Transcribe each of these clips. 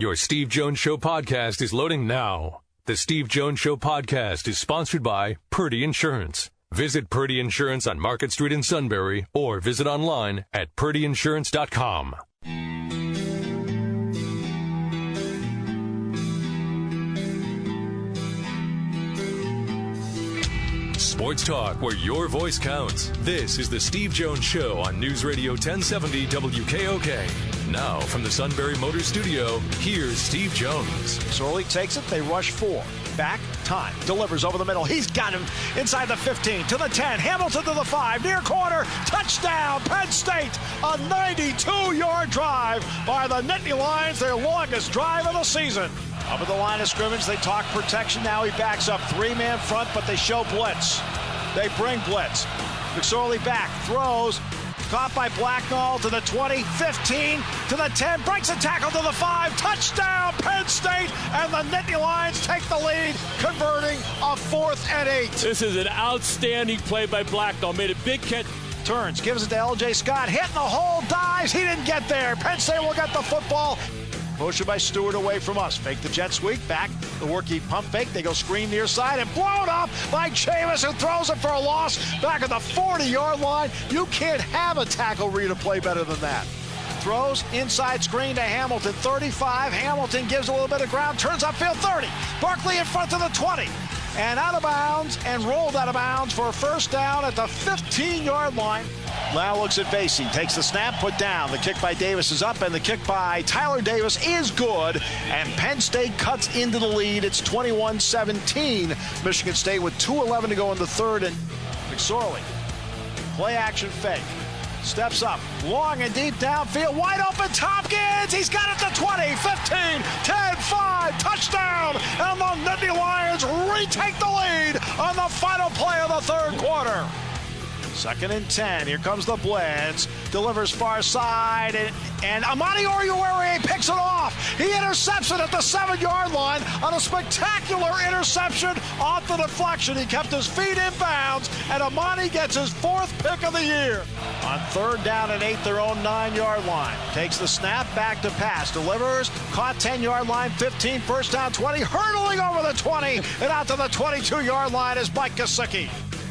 Your Steve Jones Show podcast is loading now. The Steve Jones Show podcast is sponsored by Purdy Insurance. Visit Purdy Insurance on Market Street in Sunbury or visit online at purdyinsurance.com. Sports talk where your voice counts. This is the Steve Jones Show on News Radio 1070 WKOK. Now, from the Sunbury Motor Studio, here's Steve Jones. Sorley takes it. They rush 4. Back. Time. Delivers over the middle. He's got him inside the 15 to the 10. Hamilton to the 5. Near corner. Touchdown. Penn State. A 92-yard drive by the Nittany Lions. Their longest drive of the season. Up at the line of scrimmage. They talk protection. Now he backs up. 3-man front, but they show blitz. They bring blitz. McSorley back. Throws. Caught by Bucknell to the 20, 15, to the 10, breaks a tackle to the 5, touchdown Penn State, and the Nittany Lions take the lead, converting a 4th and 8. This is an outstanding play by Bucknell. Made a big catch. Turns, gives it to L.J. Scott, hitting the hole, dives, he didn't get there. Penn State will get the football. Motion by Stewart away from us. Fake the jet sweep, back the worky pump fake. They go screen near side and blown up by Chavis, who throws it for a loss back at the 40-yard line. You can't have a tackle read a play better than that. Throws inside screen to Hamilton, 35. Hamilton gives a little bit of ground, turns upfield, 30. Barkley in front to the 20. And out of bounds and rolled out of bounds for a first down at the 15-yard line. Now looks at Vasey, takes the snap, put down. The kick by Davis is up, and the kick by Tyler Davis is good. And Penn State cuts into the lead. It's 21-17. Michigan State with 2:11 to go in the third. And McSorley, play action fake. Steps up, long and deep downfield, wide open Tompkins. He's got it to 20, 15, 10, 5, touchdown. And the Nittany Lions retake the lead on the final play of the third quarter. 2nd and 10. Here comes the blitz. Delivers far side. And Amani Oruwariye picks it off. He intercepts it at the 7-yard line on a spectacular interception off the deflection. He kept his feet in bounds. And Amani gets his 4th pick of the year. On 3rd down and 8, their own 9-yard line. Takes the snap, back to pass. Delivers. Caught 10-yard line, 15. First down, 20. Hurtling over the 20. And out to the 22-yard line is Mike Gesicki.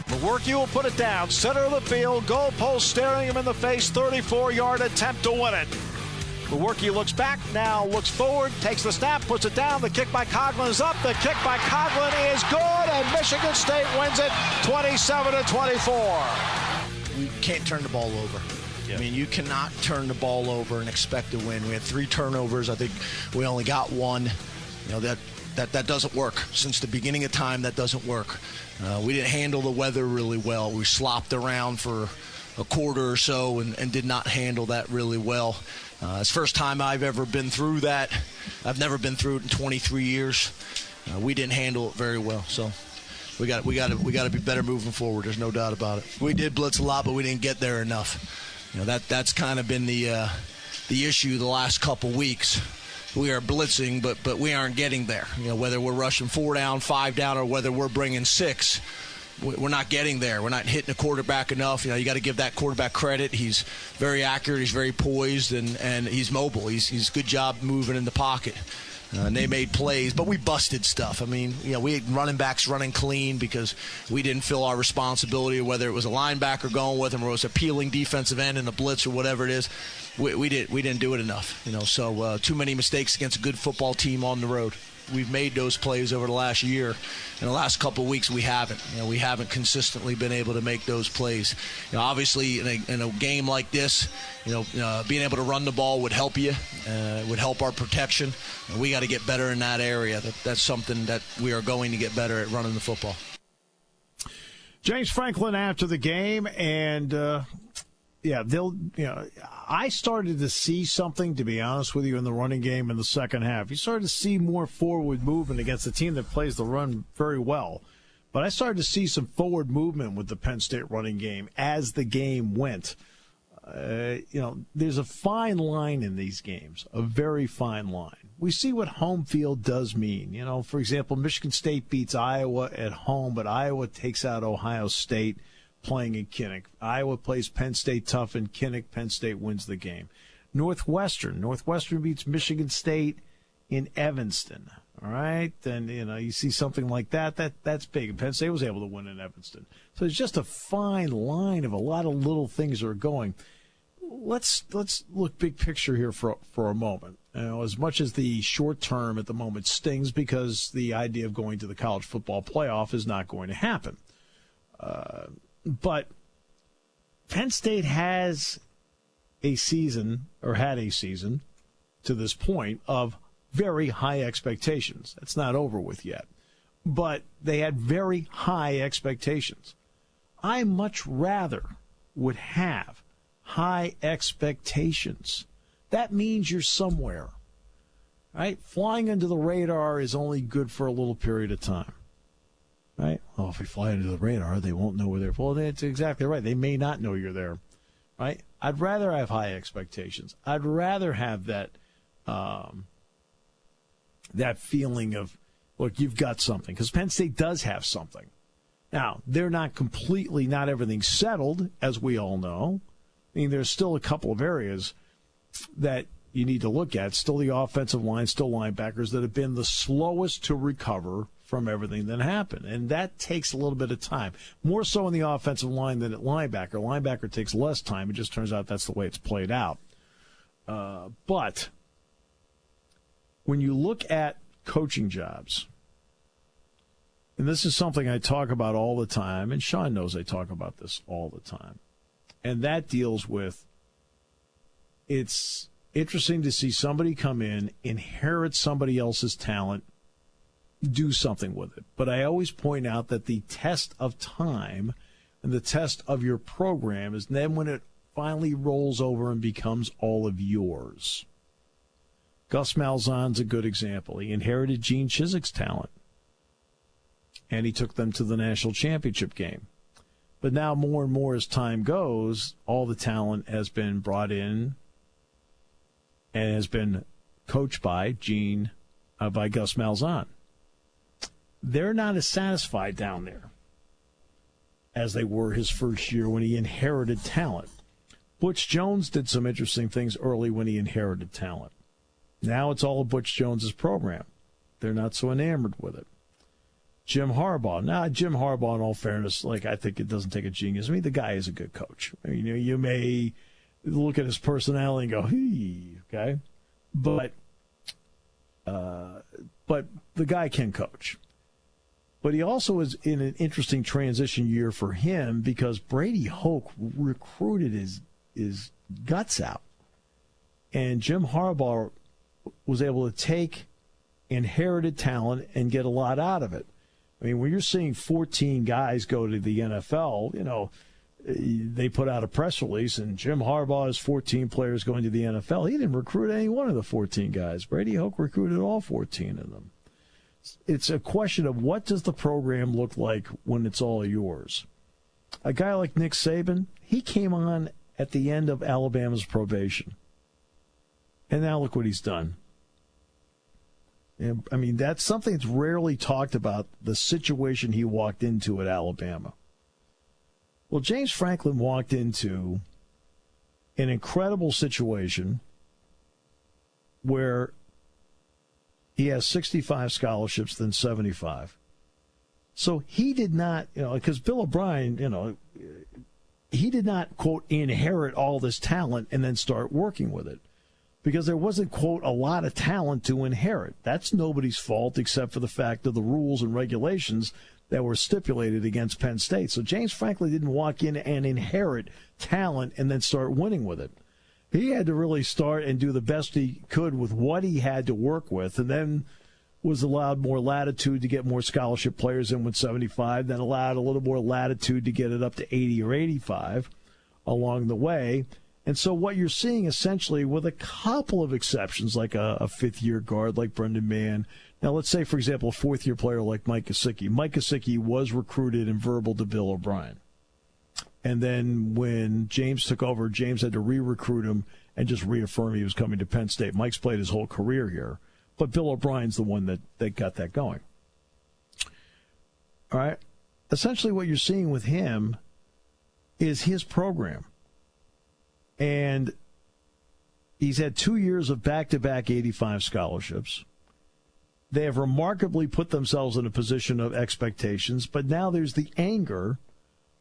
Maworki will put it down, center of the field, goalpost staring him in the face, 34-yard attempt to win it. Maworki looks back, now looks forward, takes the snap, puts it down. The kick by Coughlin is up. The kick by Coughlin is good, and Michigan State wins it 27-24. You can't turn the ball over. I mean, you cannot turn the ball over and expect to win. We had 3 turnovers. I think we only got 1. You know, that doesn't work. Since the beginning of time, that doesn't work. We didn't handle the weather really well. We slopped around for a quarter or so and did not handle that really well. It's the first time I've ever been through that. I've never been through it in 23 years. We didn't handle it very well. So we got to be better moving forward. There's no doubt about it. We did blitz a lot, but we didn't get there enough. You know, that's kind of been the issue the last couple weeks. We are blitzing, but we aren't getting there. You know, whether we're rushing 4 down, 5 down, or whether we're bringing 6, we're not getting there. We're not hitting the quarterback enough. You know, you got to give that quarterback credit. He's very accurate. He's very poised, and he's mobile. He's good job moving in the pocket. And they made plays, but we busted stuff. I mean, you know, we had running backs running clean because we didn't feel our responsibility, whether it was a linebacker going with him or it was a peeling defensive end in the blitz or whatever it is. We didn't do it enough, you know. So too many mistakes against a good football team on the road. We've made those plays over the last year. In the last couple of weeks, we haven't. You know, we haven't consistently been able to make those plays. You know, obviously, in a game like this, you know, being able to run the ball would help you, would help our protection. And we got to get better in that area. That's something that we are going to get better at, running the football. James Franklin after the game, and I started to see something, to be honest with you, in the running game in the second half. You started to see more forward movement against a team that plays the run very well. But I started to see some forward movement with the Penn State running game as the game went. There's a fine line in these games, a very fine line. We see what home field does mean. You know, for example, Michigan State beats Iowa at home, but Iowa takes out Ohio State playing in Kinnick. Iowa plays Penn State tough in Kinnick. Penn State wins the game. Northwestern beats Michigan State in Evanston. All right, then you see something like that's big. And Penn State was able to win in Evanston. So it's just a fine line of a lot of little things that are going. Let's look big picture here for a moment. As much as the short term at the moment stings because the idea of going to the college football playoff is not going to happen. But Penn State has a season, or had a season to this point, of very high expectations. That's not over with yet. But they had very high expectations. I much rather would have high expectations. That means you're somewhere. Right? Flying under the radar is only good for a little period of time. Right? Well, if we fly under the radar, they won't know we're there. Well, that's exactly right. They may not know you're there. Right? I'd rather have high expectations. I'd rather have that that feeling of, look, you've got something. Because Penn State does have something. Now, they're not everything's settled, as we all know. I mean, there's still a couple of areas that you need to look at. Still the offensive line, still linebackers that have been the slowest to recover from everything that happened. And that takes a little bit of time. More so in the offensive line than at linebacker. Linebacker takes less time. It just turns out that's the way it's played out. But when you look at coaching jobs, and this is something I talk about all the time, and Sean knows I talk about this all the time, and that deals with, it's interesting to see somebody come in, inherit somebody else's talent, do something with it. But I always point out that the test of time and the test of your program is then when it finally rolls over and becomes all of yours. Gus Malzahn's a good example. He inherited Gene Chiswick's talent, and he took them to the national championship game. But now more and more as time goes, all the talent has been brought in and has been coached by Gus Malzahn. They're not as satisfied down there as they were his first year when he inherited talent. Butch Jones did some interesting things early when he inherited talent. Now it's all of Butch Jones's program. They're not so enamored with it. Jim Harbaugh. Now, Jim Harbaugh, in all fairness, I think it doesn't take a genius. I mean, the guy is a good coach. I mean, you may look at his personality and go, okay? But the guy can coach. But he also is in an interesting transition year for him because Brady Hoke recruited his guts out. And Jim Harbaugh was able to take inherited talent and get a lot out of it. I mean, when you're seeing 14 guys go to the NFL, they put out a press release, and Jim Harbaugh has 14 players going to the NFL. He didn't recruit any one of the 14 guys. Brady Hoke recruited all 14 of them. It's a question of what does the program look like when it's all yours. A guy like Nick Saban, he came on at the end of Alabama's probation. And now look what he's done. I mean, that's something that's rarely talked about, the situation he walked into at Alabama. Well, James Franklin walked into an incredible situation where he has 65 scholarships, then 75. So he did not, because Bill O'Brien, he did not, quote, inherit all this talent and then start working with it. Because there wasn't, quote, a lot of talent to inherit. That's nobody's fault except for the fact of the rules and regulations that were stipulated against Penn State. So James Franklin didn't walk in and inherit talent and then start winning with it. He had to really start and do the best he could with what he had to work with, and then was allowed more latitude to get more scholarship players in with 75, then allowed a little more latitude to get it up to 80 or 85 along the way. And so what you're seeing essentially, with a couple of exceptions, like a fifth-year guard like Brendan Mann. Now, let's say, for example, a fourth-year player like Mike Gesicki. Mike Gesicki was recruited and verbal to Bill O'Brien. And then when James took over, James had to re-recruit him and just reaffirm he was coming to Penn State. Mike's played his whole career here. But Bill O'Brien's the one that got that going. All right? Essentially what you're seeing with him is his program. And he's had 2 years of back-to-back 85 scholarships. They have remarkably put themselves in a position of expectations, but now there's the anger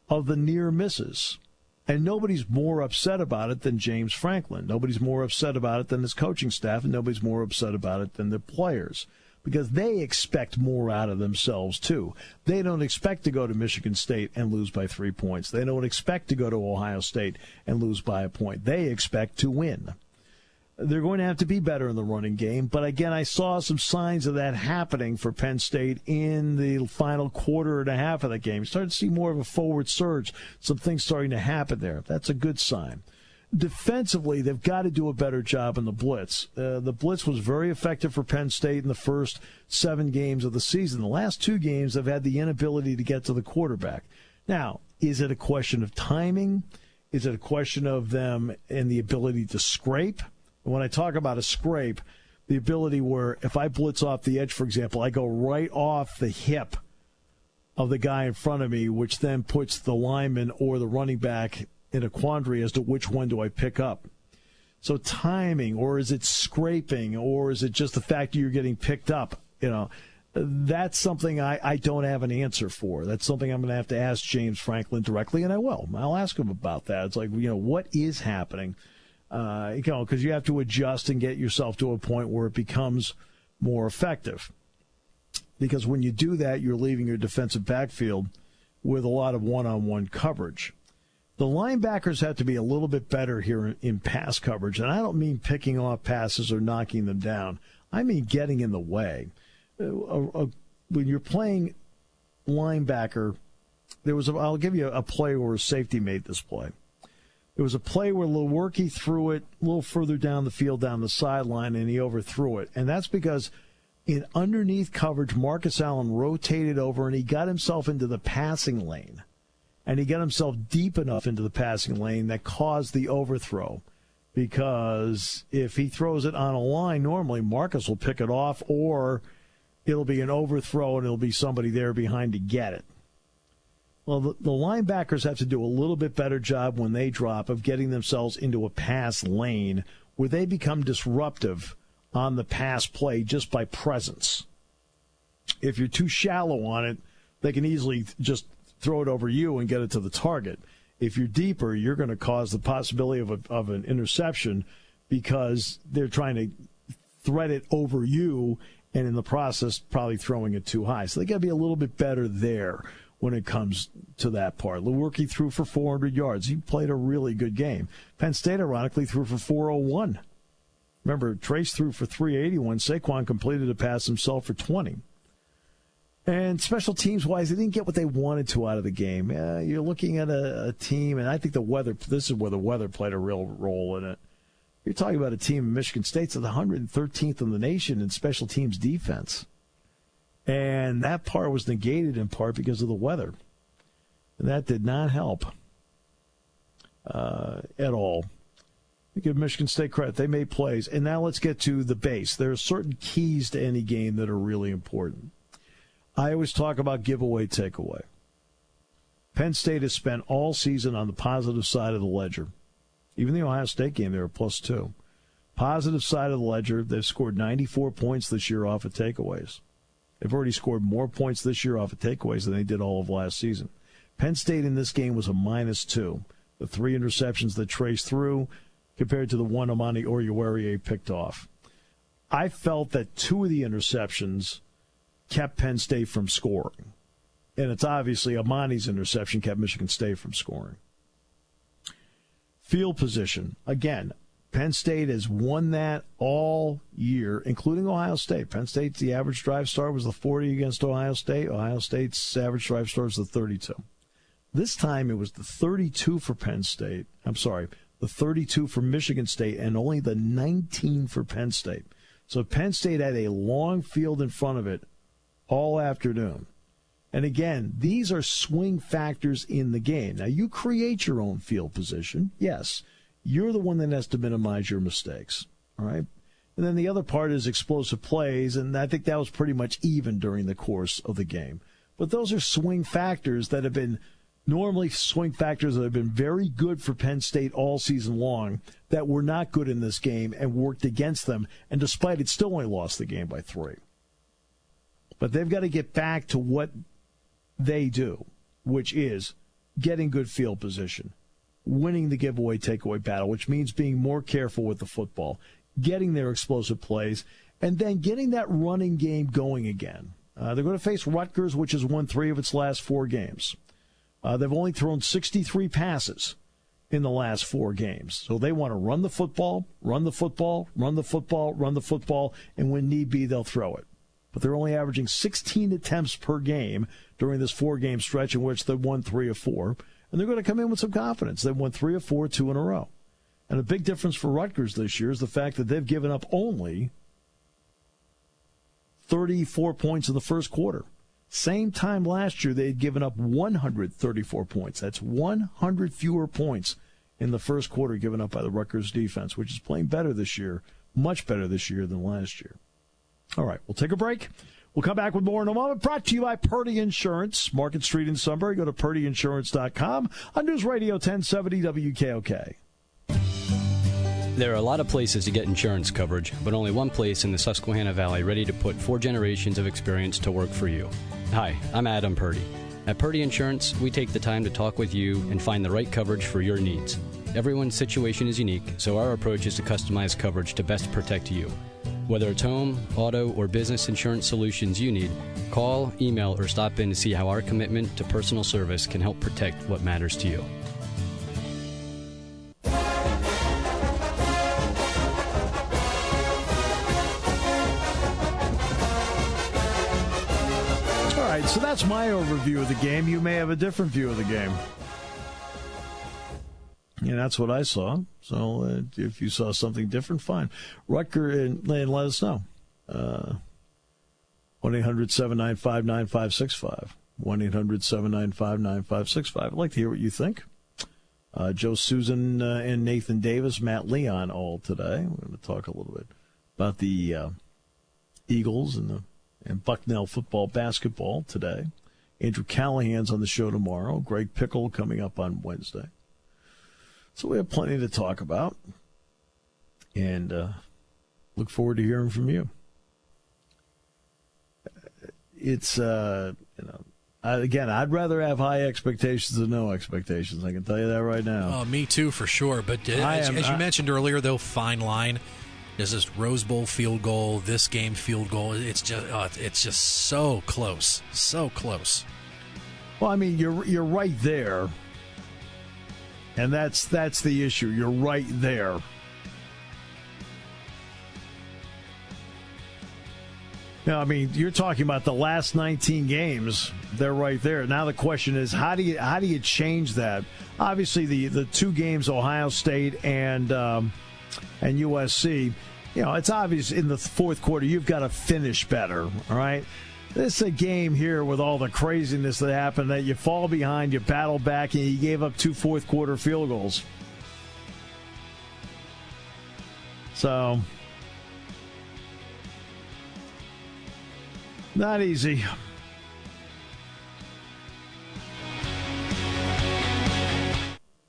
of the near misses. And nobody's more upset about it than James Franklin. Nobody's more upset about it than his coaching staff, and nobody's more upset about it than the players, because they expect more out of themselves, too. They don't expect to go to Michigan State and lose by 3 points. They don't expect to go to Ohio State and lose by a point. They expect to win. They're going to have to be better in the running game. But, again, I saw some signs of that happening for Penn State in the final quarter and a half of the game. Started to see more of a forward surge, some things starting to happen there. That's a good sign. Defensively, they've got to do a better job in the blitz. The blitz was very effective for Penn State in the first 7 games of the season. The last 2 games, they've had the inability to get to the quarterback. Now, is it a question of timing? Is it a question of them and the ability to scrape? When I talk about a scrape, the ability where if I blitz off the edge, for example, I go right off the hip of the guy in front of me, which then puts the lineman or the running back in a quandary as to which one do I pick up. So timing, or is it scraping, or is it just the fact that you're getting picked up? That's something I don't have an answer for. That's something I'm going to have to ask James Franklin directly, and I will. I'll ask him about that. It's like, what is happening? Because you have to adjust and get yourself to a point where it becomes more effective. Because when you do that, you're leaving your defensive backfield with a lot of one-on-one coverage. The linebackers have to be a little bit better here in pass coverage, and I don't mean picking off passes or knocking them down. I mean getting in the way. When you're playing linebacker, I'll give you a play where a safety made this play. It was a play where Lewerke threw it a little further down the field, down the sideline, and he overthrew it. And that's because in underneath coverage, Marcus Allen rotated over, and he got himself into the passing lane. And he got himself deep enough into the passing lane that caused the overthrow. Because if he throws it on a line, normally Marcus will pick it off, or it'll be an overthrow and it'll be somebody there behind to get it. Well, the linebackers have to do a little bit better job when they drop of getting themselves into a pass lane where they become disruptive on the pass play just by presence. If you're too shallow on it, they can easily just throw it over you and get it to the target. If you're deeper, you're going to cause the possibility of an interception because they're trying to thread it over you and in the process probably throwing it too high. So they got to be a little bit better there when it comes to that part. Lewerke threw for 400 yards. He played a really good game. Penn State, ironically, threw for 401. Remember, Trace threw for 381. Saquon completed a pass himself for 20. And special teams-wise, they didn't get what they wanted to out of the game. You're looking at a team, and I think this is where the weather played a real role in it. You're talking about a team in Michigan State's at the 113th in the nation in special teams defense. And that part was negated in part because of the weather. And that did not help at all. I give Michigan State credit. They made plays. And now let's get to the base. There are certain keys to any game that are really important. I always talk about giveaway, takeaway. Penn State has spent all season on the positive side of the ledger. Even the Ohio State game, they were +2. Positive side of the ledger, they've scored 94 points this year off of takeaways. They've already scored more points this year off of takeaways than they did all of last season. Penn State in this game was a -2. The 3 interceptions that Trace threw compared to the one Amani Oruwariye picked off. I felt that 2 of the interceptions kept Penn State from scoring. And it's obviously Amani's interception kept Michigan State from scoring. Field position. Again, Penn State has won that all year, including Ohio State. Penn State's the average drive start was the 40 against Ohio State. Ohio State's average drive start was the 32. This time it was the 32 for Penn State. The 32 for Michigan State and only the 19 for Penn State. So Penn State had a long field in front of it all afternoon. And again, these are swing factors in the game. Now, you create your own field position. Yes, you're the one that has to minimize your mistakes. All right? And then the other part is explosive plays, and I think that was pretty much even during the course of the game. But those are swing factors that have been normally swing factors that have been very good for Penn State all season long that were not good in this game and worked against them. And despite it, still only lost the game by 3. But they've got to get back to what they do, which is getting good field position, winning the giveaway takeaway battle, which means being more careful with the football, getting their explosive plays, and then getting that running game going again. They're going to face Rutgers, which has won 3 of its last 4 games. They've only thrown 63 passes in the last 4 games. So they want to run the football, run the football, run the football, run the football, and when need be, they'll throw it. But they're only averaging 16 attempts per game during this 4-game stretch in which they've won 3 of 4. And they're going to come in with some confidence. They've won 3 of 4, 2 in a row. And a big difference for Rutgers this year is the fact that they've given up only 34 points in the first quarter. Same time last year, they had given up 134 points. That's 100 fewer points in the first quarter given up by the Rutgers defense, which is playing better this year, much better this year than last year. All right, we'll take a break. We'll come back with more in a moment. Brought to you by Purdy Insurance, Market Street in Sunbury. Go to purdyinsurance.com on News Radio 1070 WKOK. There are a lot of places to get insurance coverage, but only one place in the Susquehanna Valley ready to put 4 generations of experience to work for you. Hi, I'm Adam Purdy. At Purdy Insurance, we take the time to talk with you and find the right coverage for your needs. Everyone's situation is unique, so our approach is to customize coverage to best protect you. Whether it's home, auto, or business insurance solutions you need, call, email, or stop in to see how our commitment to personal service can help protect what matters to you. So that's my overview of the game. You may have a different view of the game. Yeah, that's what I saw. So if you saw something different, fine. Rutgers, and let us know. 1-800-795-9565. 1-800-795-9565. I'd like to hear what you think. Joe Susan and Nathan Davis, Matt Leon all today. We're going to talk a little bit about the Eagles and Bucknell football basketball today. Andrew Callahan's on the show tomorrow. Greg Pickle coming up on Wednesday. So we have plenty to talk about. And look forward to hearing from you. It's, again, I'd rather have high expectations than no expectations. I can tell you that right now. Oh, me too, for sure. But as you mentioned earlier, though, fine line. There's this Rose Bowl field goal, this game field goal. It's just so close, so close. Well, I mean, you're right there, and that's the issue. You're right there. Now, I mean, you're talking about the last 19 games. They're right there. Now the question is, how do you change that? Obviously, the 2 games, Ohio State and USC, it's obvious in the fourth quarter you've got to finish better, all right? This is a game here with all the craziness that happened that you fall behind, you battle back, and you gave up 2 fourth-quarter field goals. So, not easy.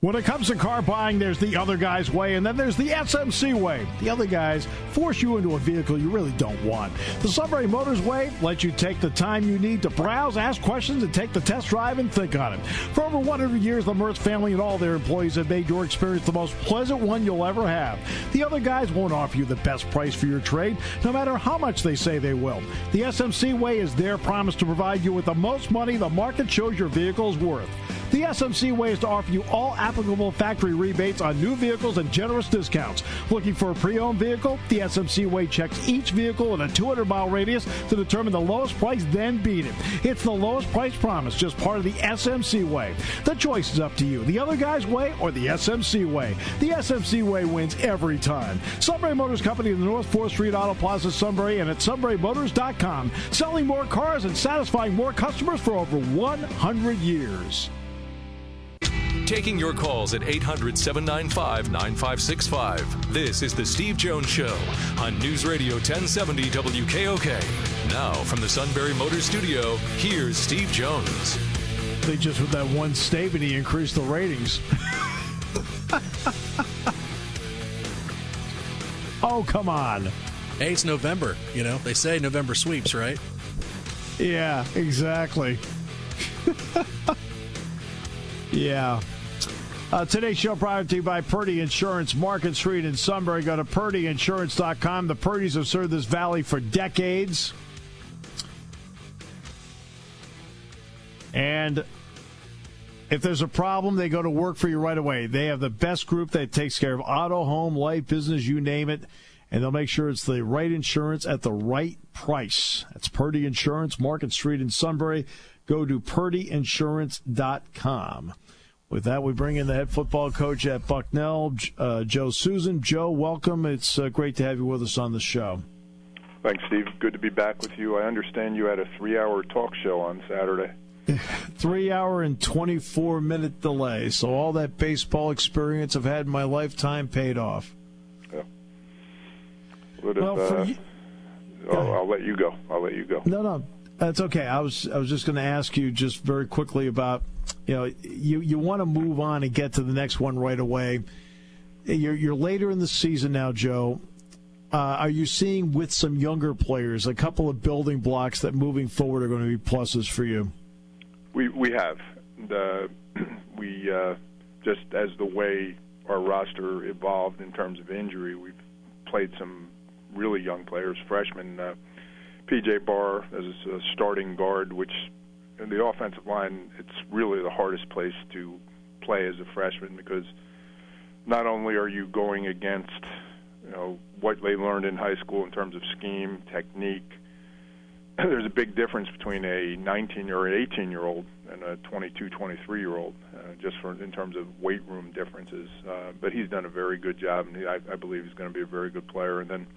When it comes to car buying, there's the other guy's way, and then there's the SMC way. The other guys force you into a vehicle you really don't want. The Sunbury Motors way lets you take the time you need to browse, ask questions, and take the test drive and think on it. For over 100 years, the Mertz family and all their employees have made your experience the most pleasant one you'll ever have. The other guys won't offer you the best price for your trade, no matter how much they say they will. The SMC way is their promise to provide you with the most money the market shows your vehicle is worth. The SMC way is to offer you all applicable factory rebates on new vehicles and generous discounts. Looking for a pre-owned vehicle? The SMC way checks each vehicle in a 200-mile radius to determine the lowest price, then beat it. It's the lowest price promise, just part of the SMC way. The choice is up to you. The other guy's way or the SMC way. The SMC way wins every time. Sunbury Motors Company in the North 4th Street Auto Plaza, Sunbury, and at sunburymotors.com. Selling more cars and satisfying more customers for over 100 years. Taking your calls at 800-795-9565. This is the Steve Jones Show on News Radio 1070 WKOK. Now from the Sunbury Motors Studio, here's Steve Jones. They just, with that one statement, he increased the ratings. Oh, come on. Hey, it's November. They say November sweeps, right? Yeah, exactly. Yeah. Today's show brought to you by Purdy Insurance, Market Street in Sunbury. Go to PurdyInsurance.com. The Purdys have served this valley for decades. And if there's a problem, they go to work for you right away. They have the best group that takes care of auto, home, life, business, you name it. And they'll make sure it's the right insurance at the right price. That's Purdy Insurance, Market Street in Sunbury. Go to PurdyInsurance.com. With that, we bring in the head football coach at Bucknell, Joe Susan. Joe, welcome. It's great to have you with us on the show. Thanks, Steve. Good to be back with you. I understand you had a 3-hour talk show on Saturday. 3-hour and 24-minute delay. So all that baseball experience I've had in my lifetime paid off. Yeah. I'll let you go. No, that's okay. I was just going to ask you just very quickly about, you want to move on and get to the next one right away. You're later in the season now, Joe. Are you seeing with some younger players a couple of building blocks that moving forward are going to be pluses for you? We have. We just as the way our roster evolved in terms of injury, we've played some really young players, freshmen. P.J. Barr as a starting guard, which in the offensive line, it's really the hardest place to play as a freshman because not only are you going against what they learned in high school in terms of scheme, technique. There's a big difference between a 19 or an 18-year-old and a 22, 23-year-old, just in terms of weight room differences. But he's done a very good job, and I believe he's going to be a very good player. And then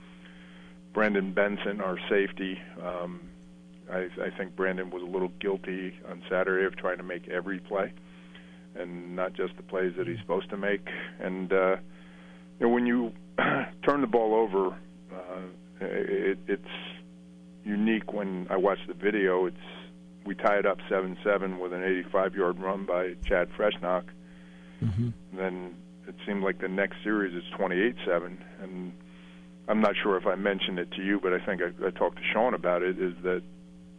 Brandon Benson, our safety, I think Brandon was a little guilty on Saturday of trying to make every play and not just the plays that he's supposed to make. And when you turn the ball over, it's unique. When I watched the video, we tied up 7-7 with an 85-yard run by Chad Freshnock. Mm-hmm. Then it seemed like the next series is 28-7, and I'm not sure if I mentioned it to you, but I think I talked to Sean about it, is that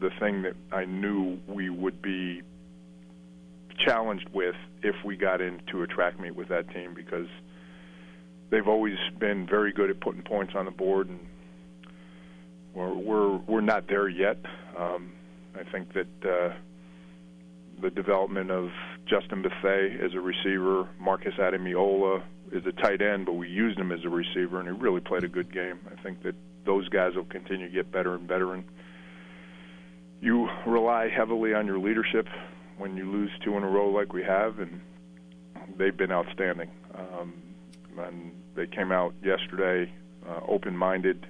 the thing that I knew we would be challenged with if we got into a track meet with that team, because they've always been very good at putting points on the board, and we're not there yet. I think that the development of Justin Bethea as a receiver, Marcus Ademiola is a tight end, but we used him as a receiver, and he really played a good game. I think that those guys will continue to get better and better, and you rely heavily on your leadership when you lose 2 in a row like we have, and they've been outstanding. And they came out yesterday open-minded,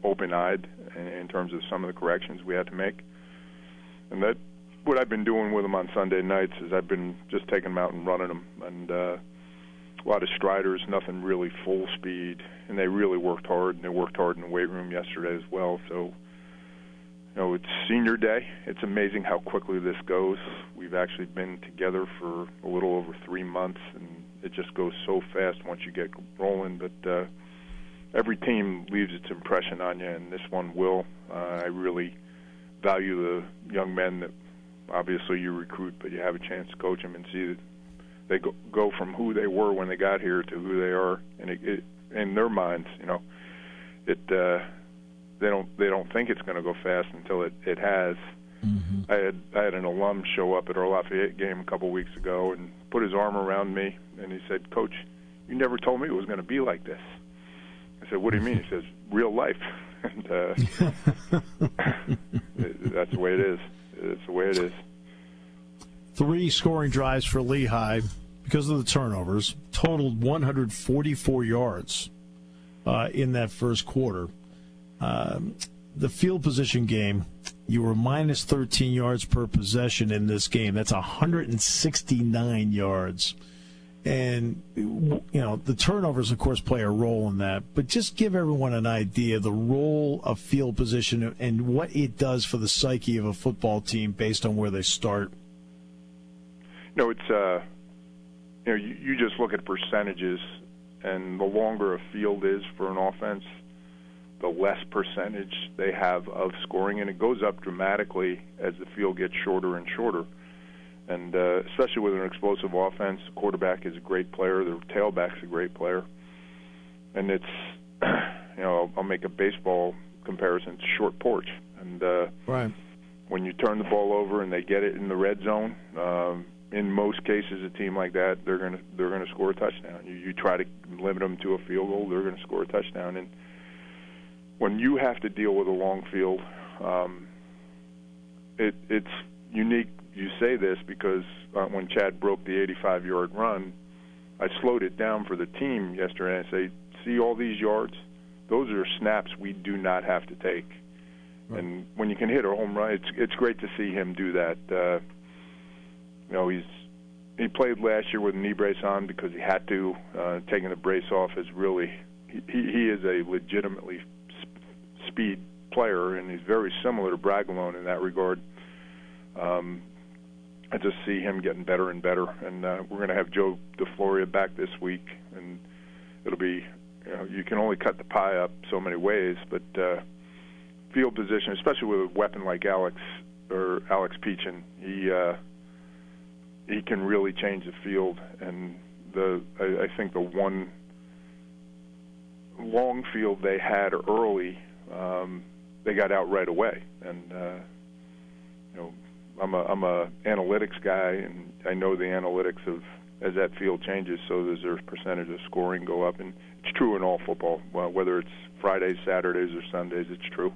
open-eyed in terms of some of the corrections we had to make. And that what I've been doing with them on Sunday nights is I've been just taking them out and running them, and a lot of striders, nothing really full speed, and they really worked hard, and they worked hard in the weight room yesterday as well. So, it's senior day. It's amazing how quickly this goes. We've actually been together for a little over 3 months, and it just goes so fast once you get rolling. But every team leaves its impression on you, and this one will. I really value the young men that obviously you recruit, but you have a chance to coach them and see that they go from who they were when they got here to who they are, and it in their minds, they don't think it's going to go fast until it has. Mm-hmm. I had an alum show up at our Lafayette game a couple weeks ago and put his arm around me, and he said, "Coach, you never told me it was going to be like this." I said, "What do you mean?" He says, "Real life." And that's the way it is. It's the way it is. 3 scoring drives for Lehigh because of the turnovers, totaled 144 yards in that first quarter. The field position game, you were minus 13 yards per possession in this game. That's 169 yards. And, the turnovers, of course, play a role in that. But just give everyone an idea of the role of field position and what it does for the psyche of a football team based on where they start. It's, you just look at percentages, and the longer a field is for an offense, the less percentage they have of scoring, and it goes up dramatically as the field gets shorter and shorter. And especially with an explosive offense, the quarterback is a great player, the tailback's a great player. And it's, I'll make a baseball comparison. It's short porch. And right. When you turn the ball over and they get it in the red zone, in most cases, a team like that, they're gonna score a touchdown. You try to limit them to a field goal, they're going to score a touchdown. And when you have to deal with a long field, it's unique. You say this because when Chad broke the 85-yard run, I slowed it down for the team yesterday and I say, see all these yards? Those are snaps we do not have to take. Right. And when you can hit a home run, it's great to see him do that. He played last year with a knee brace on because he had to. Taking the brace off is really he is a legitimately speed player, and he's very similar to Bragalone in that regard. I just see him getting better and better, and we're going to have Joe DeFloria back this week, and it'll be you can only cut the pie up so many ways, but field position, especially with a weapon like Alex Peachin, he can really change the field, and I think the one long field they had early, they got out right away. And I'm a analytics guy, and I know the analytics of as that field changes, so does their percentage of scoring go up, and it's true in all football. Well, whether it's Fridays, Saturdays, or Sundays, it's true.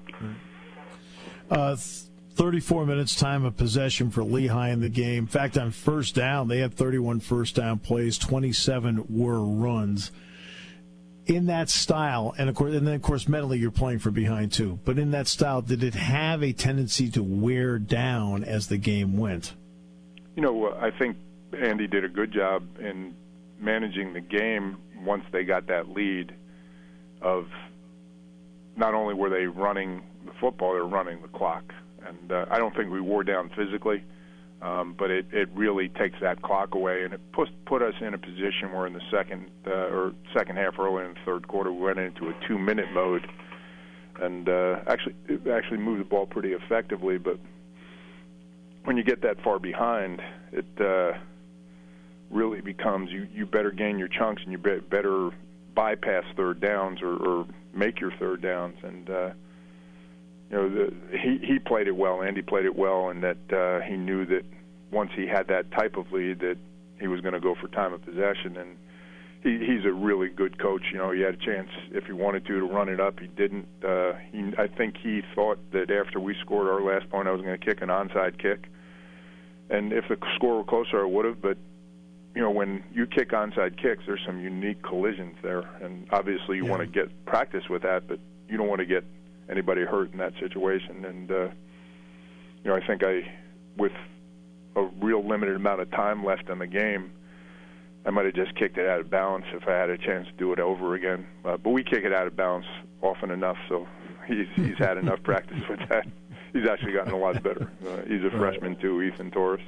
34 minutes time of possession for Lehigh in the game. In fact, on first down, they had 31 first down plays, 27 were runs. In that style, and then of course mentally you're playing from behind too, but in that style, did it have a tendency to wear down as the game went? I think Andy did a good job in managing the game once they got that lead of not only were they running the football, they were running the clock. And I don't think we wore down physically, but it really takes that clock away, and it put us in a position where in the second half, early in the third quarter, we went into a 2-minute mode, and actually moved the ball pretty effectively. But when you get that far behind, it really becomes you better gain your chunks, and you better bypass third downs or make your third downs. And he played it well. Andy played it well, and that he knew that once he had that type of lead, that he was going to go for time of possession. And he's a really good coach. He had a chance if he wanted to run it up. He didn't. I think he thought that after we scored our last point, I was going to kick an onside kick. And if the score were closer, I would have. But when you kick onside kicks, there's some unique collisions there, and obviously you want to get practice with that, but you don't want to get anybody hurt in that situation. And I think with a real limited amount of time left in the game, I might have just kicked it out of bounds if I had a chance to do it over again. But we kick it out of bounds often enough, so he's had enough practice with that. He's actually gotten a lot better. He's a freshman too, Ethan Torres.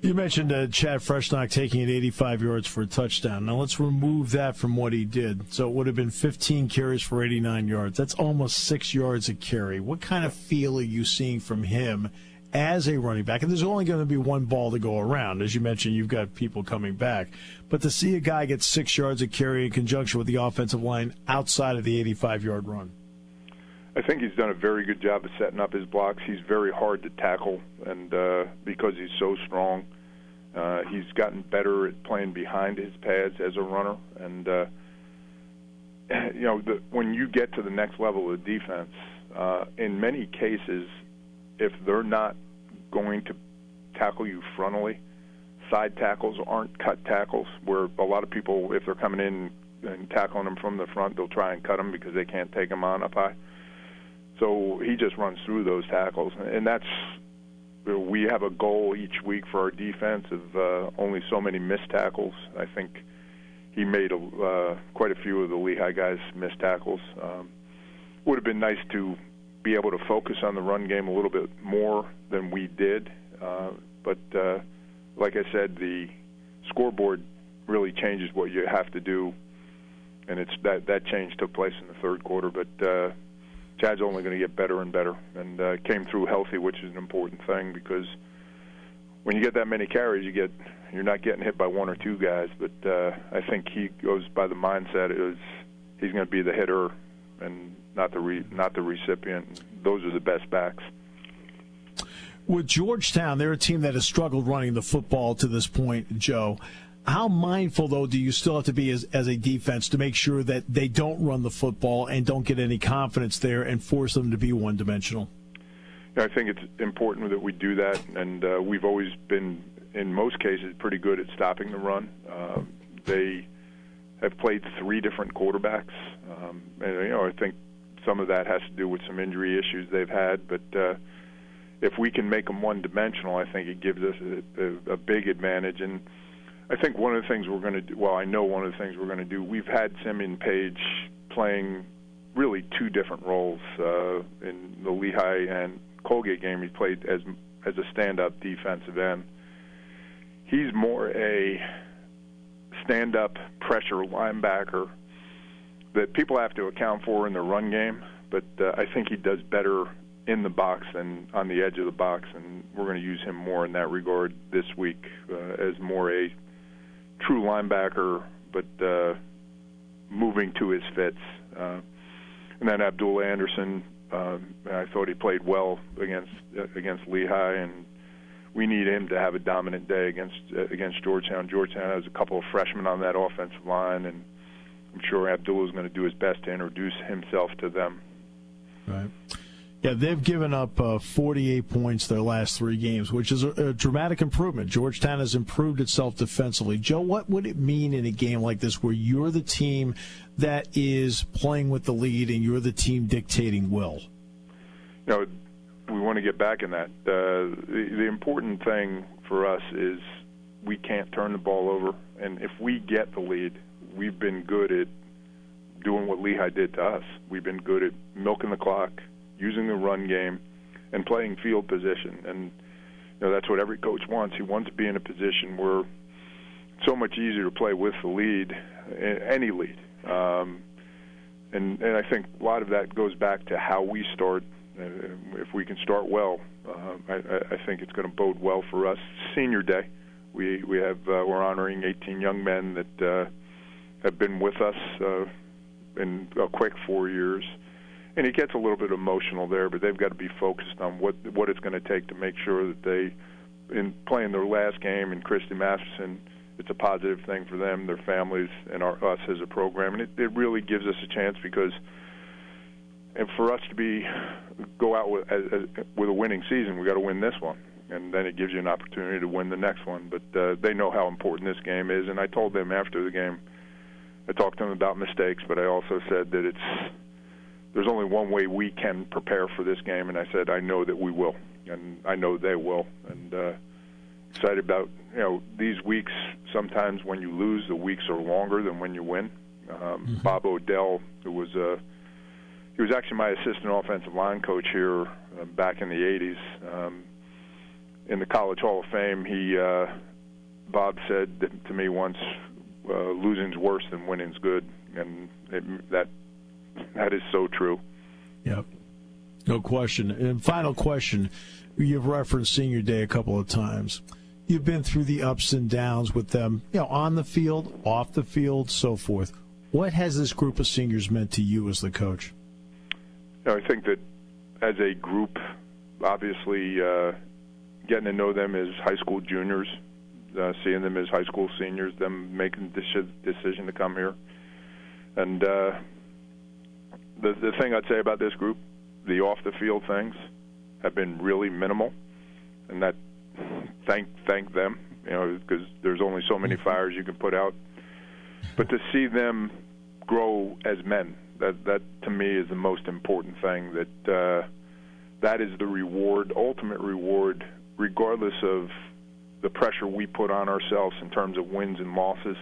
You mentioned Chad Freshnock taking it 85 yards for a touchdown. Now let's remove that from what he did. So it would have been 15 carries for 89 yards. That's almost 6 yards a carry. What kind of feel are you seeing from him as a running back? And there's only going to be one ball to go around. As you mentioned, you've got people coming back. But to see a guy get 6 yards a carry in conjunction with the offensive line outside of the 85-yard run. I think he's done a very good job of setting up his blocks. He's very hard to tackle, and because he's so strong, he's gotten better at playing behind his pads as a runner. And when you get to the next level of defense, in many cases, if they're not going to tackle you frontally, side tackles aren't cut tackles, where a lot of people, if they're coming in and tackling them from the front, they'll try and cut them because they can't take them on up high. So he just runs through those tackles, and we have a goal each week for our defense of only so many missed tackles. I think he made quite a few of the Lehigh guys miss tackles. Would have been nice to be able to focus on the run game a little bit more than we did, but like I said, the scoreboard really changes what you have to do and it's that change took place in the third quarter. But Chad's only going to get better and better, and came through healthy, which is an important thing because when you get that many carries, you're not getting hit by one or two guys. But I think he goes by the mindset is he's going to be the hitter and not the recipient. Those are the best backs. With Georgetown, they're a team that has struggled running the football to this point, Joe. How mindful, though, do you still have to be as a defense to make sure that they don't run the football and don't get any confidence there and force them to be one-dimensional? Yeah, I think it's important that we do that, and we've always been, in most cases, pretty good at stopping the run. They have played three different quarterbacks, and I think some of that has to do with some injury issues they've had, but if we can make them one-dimensional, I think it gives us a big advantage. And I think one of the things we're going to do, I know one of the things we're going to do, we've had Simeon Page playing really two different roles. In the Lehigh and Colgate game, he played as a stand-up defensive end. He's more a stand-up pressure linebacker that people have to account for in the run game, but I think he does better in the box than on the edge of the box, and we're going to use him more in that regard this week as more a true linebacker, but moving to his fits. And then Abdullah Anderson, I thought he played well against Lehigh, and we need him to have a dominant day against Georgetown. Georgetown has a couple of freshmen on that offensive line, and I'm sure Abdullah is going to do his best to introduce himself to them. Right. Yeah, they've given up 48 points their last three games, which is a dramatic improvement. Georgetown has improved itself defensively. Joe, what would it mean in a game like this where you're the team that is playing with the lead and you're the team dictating will? We want to get back in that. The important thing for us is we can't turn the ball over, and if we get the lead, we've been good at doing what Lehigh did to us. We've been good at milking the clock, using the run game, and playing field position. And that's what every coach wants. He wants to be in a position where it's so much easier to play with the lead, any lead. And I think a lot of that goes back to how we start. If we can start well, I think it's going to bode well for us. Senior day, we're honoring 18 young men that have been with us in a quick 4 years. And it gets a little bit emotional there, but they've got to be focused on what it's going to take to make sure that they, in playing their last game in Christy Masterson, it's a positive thing for them, their families, and us as a program. And it really gives us a chance because, and for us to go out with a winning season, we got to win this one, and then it gives you an opportunity to win the next one. But they know how important this game is, and I told them after the game, I talked to them about mistakes, but I also said that there's only one way we can prepare for this game, and I said I know that we will, and I know they will, and excited about these weeks. Sometimes when you lose, the weeks are longer than when you win. Bob Odell, he was actually my assistant offensive line coach here back in the 80s. In the College Hall of Fame, Bob said to me once, losing's worse than winning's good, and that is so true. Yep. No question. And final question, you've referenced Senior Day a couple of times. You've been through the ups and downs with them, on the field, off the field, so forth. What has this group of seniors meant to you as the coach? I think that as a group, obviously getting to know them as high school juniors, seeing them as high school seniors, them making the decision to come here. And the thing I'd say about this group, the off-the-field things have been really minimal, and that thank them, because there's only so many fires you can put out. But to see them grow as men, that to me is the most important thing. That is the reward, ultimate reward, regardless of the pressure we put on ourselves in terms of wins and losses.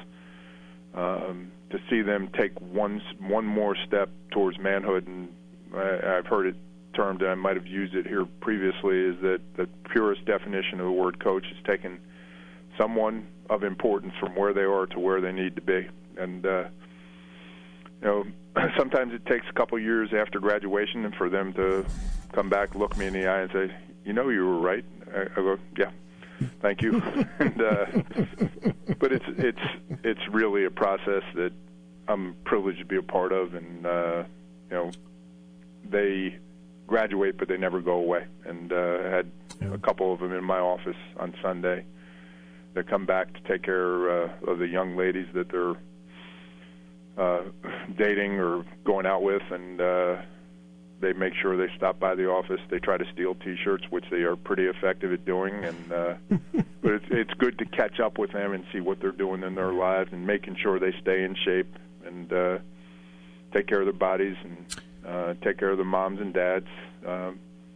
To see them take one more step towards manhood, and I've heard it termed, and I might have used it here previously, is that the purest definition of the word coach is taking someone of importance from where they are to where they need to be. And sometimes it takes a couple years after graduation and for them to come back, look me in the eye, and say, you were right. I go, yeah, thank you. But it's really a process that I'm privileged to be a part of, and they graduate, but they never go away. And I had a couple of them in my office on Sunday that come back to take care of the young ladies that they're dating or going out with, and they make sure they stop by the office. They try to steal T-shirts, which they are pretty effective at doing, and but it's good to catch up with them and see what they're doing in their lives and making sure they stay in shape and take care of their bodies and take care of their moms and dads.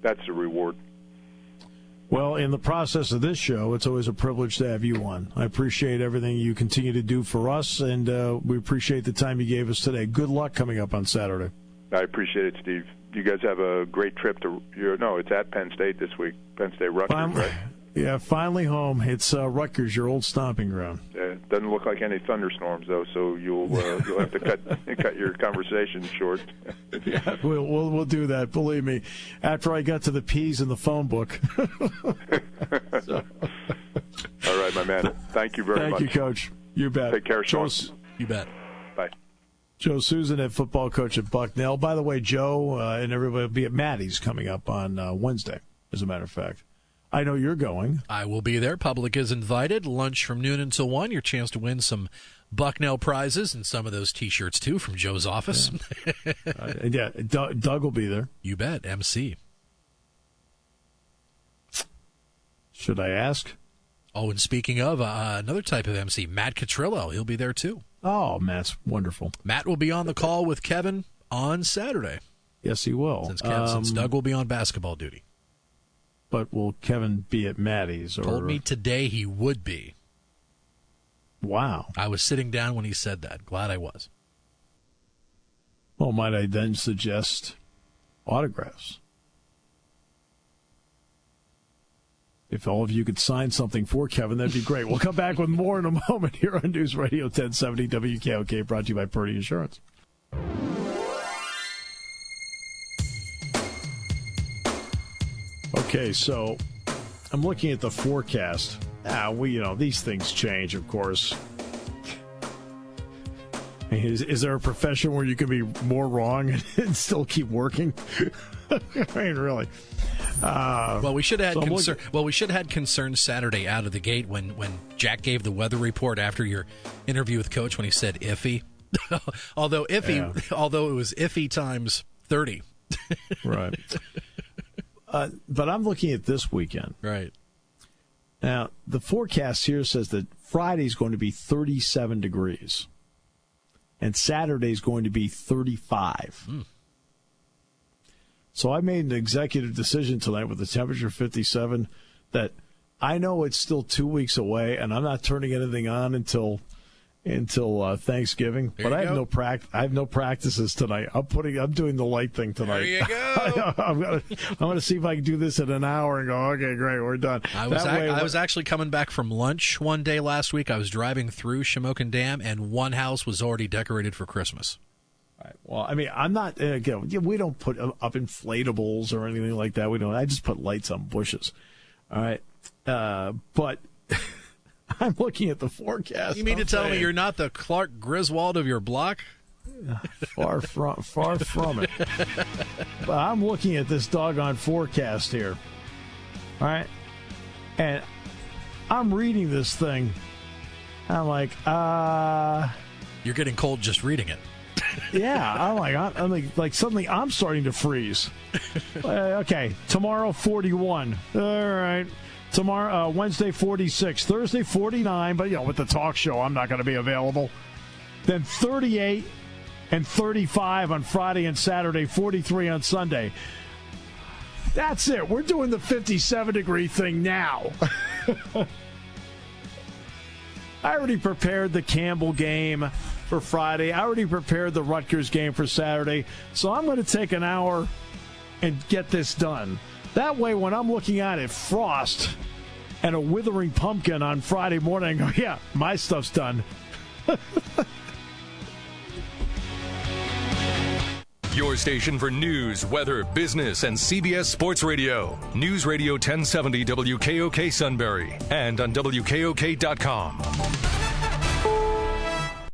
That's a reward. Well, in the process of this show, it's always a privilege to have you on. I appreciate everything you continue to do for us, and we appreciate the time you gave us today. Good luck coming up on Saturday. I appreciate it, Steve. You guys have a great trip to it's at Penn State this week. Penn State Rutgers, right? Yeah, finally home. It's Rutgers, your old stomping ground. It doesn't look like any thunderstorms, though, so you'll have to cut your conversation short. Yeah, we'll do that. Believe me. After I got to the P's in the phone book. So. All right, my man. Thank you very much. Thank you, Coach. You bet. Take care, Sean. You bet. Bye. Joe Susan, head football coach at Bucknell. By the way, Joe and everybody will be at Maddie's coming up on Wednesday, as a matter of fact. I know you're going. I will be there. Public is invited. Lunch from noon until 1. Your chance to win some Bucknell prizes and some of those T-shirts, too, from Joe's office. Yeah, Doug will be there. You bet. MC. Should I ask? Oh, and speaking of, another type of MC, Matt Catrillo. He'll be there, too. Oh, Matt's wonderful. Matt will be on the call with Kevin on Saturday. Yes, he will. Since Doug will be on basketball duty. But will Kevin be at Maddie's? Told me today he would be. Wow. I was sitting down when he said that. Glad I was. Well, might I then suggest autographs? If all of you could sign something for Kevin, that'd be great. We'll come back with more in a moment here on News Radio 1070 WKOK, brought to you by Purdy Insurance. Okay, so I'm looking at the forecast. These things change, of course. I mean, is there a profession where you can be more wrong and still keep working? I mean, really. Well, we should have had concern. Well, we should have had concern Saturday out of the gate when Jack gave the weather report after your interview with Coach when he said iffy. although it was iffy times 30. Right. But I'm looking at this weekend. Right. Now, the forecast here says that Friday's going to be 37 degrees. And Saturday's going to be 35. So I made an executive decision tonight with the temperature 57 that I know it's still 2 weeks away, and I'm not turning anything on until Thanksgiving. But I have no practices tonight. I'm doing the light thing tonight. There you go. I'm gonna see if I can do this in an hour and go, okay, great, we're done. I was actually coming back from lunch one day last week. I was driving through Shamokin Dam, and one house was already decorated for Christmas. Right. Well, I mean, I'm not. We don't put up inflatables or anything like that. We don't. I just put lights on bushes. All right, but. I'm looking at the forecast. You mean to tell me you're not the Clark Griswold of your block? Far from it. But I'm looking at this doggone forecast here. All right? And I'm reading this thing. I'm like, You're getting cold just reading it. Yeah, I'm like suddenly I'm starting to freeze. Okay, tomorrow 41. All right. Tomorrow, Wednesday, 46. Thursday, 49. But, with the talk show, I'm not going to be available. Then 38 and 35 on Friday and Saturday, 43 on Sunday. That's it. We're doing the 57-degree thing now. I already prepared the Campbell game for Friday. I already prepared the Rutgers game for Saturday. So I'm going to take an hour and get this done. That way, when I'm looking at it, frost and a withering pumpkin on Friday morning, I go, yeah, my stuff's done. Your station for news, weather, business, and CBS Sports Radio. News Radio 1070 WKOK Sunbury and on WKOK.com.